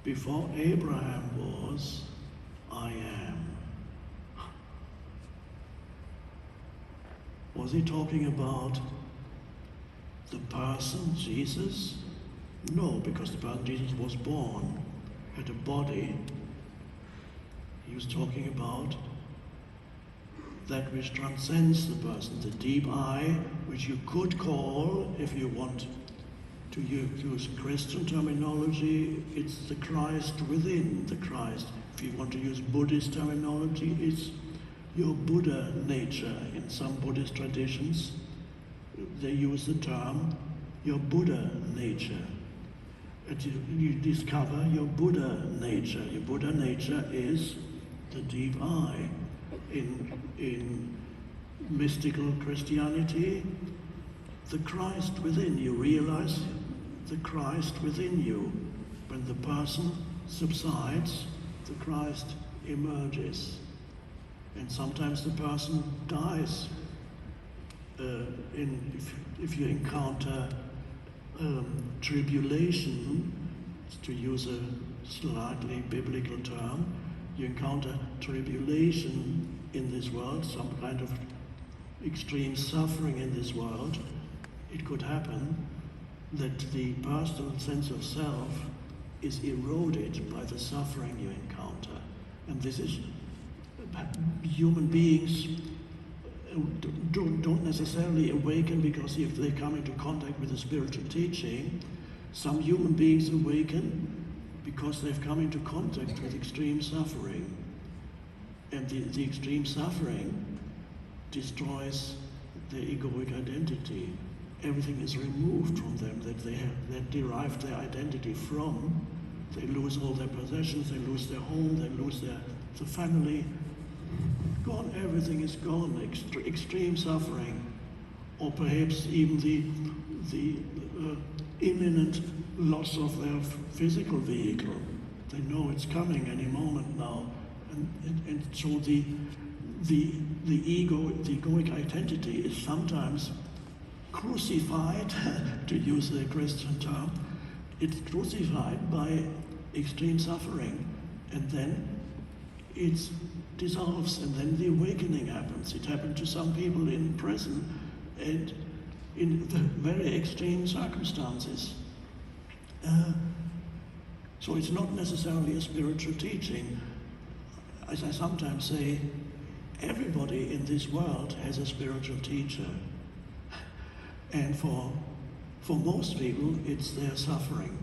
Before Abraham was, I am. Was he talking about the person, Jesus? No, because the person Jesus was born, had a body. He was talking about that which transcends the person, the deep I, which you could call, if you want to use Christian terminology, it's the Christ within the Christ. If you want to use Buddhist terminology, it's your Buddha nature. In some Buddhist traditions, they use the term your Buddha nature. And you discover your Buddha nature. Your Buddha nature is the deep I. In mystical Christianity, the Christ within. You realize the Christ within you. When the person subsides, the Christ emerges. And sometimes the person dies. If you encounter tribulation, to use a slightly biblical term, you encounter tribulation in this world, some kind of extreme suffering in this world, it could happen that the personal sense of self is eroded by the suffering you encounter. And this is, human beings don't necessarily awaken because if they come into contact with a spiritual teaching. Some human beings awaken because they've come into contact with extreme suffering. And the extreme suffering destroys their egoic identity. Everything is removed from them that derived their identity from. They lose all their possessions, they lose their home, they lose the family. Gone, everything is gone. Extreme suffering, or perhaps even the imminent loss of their physical vehicle. They know it's coming any moment now, and so the egoic identity is sometimes crucified, to use a Christian term. It's crucified by extreme suffering, and then it dissolves, and then the awakening happens. It happened to some people in prison and in very extreme circumstances. So it's not necessarily a spiritual teaching. As I sometimes say, everybody in this world has a spiritual teacher. And for most people, it's their suffering.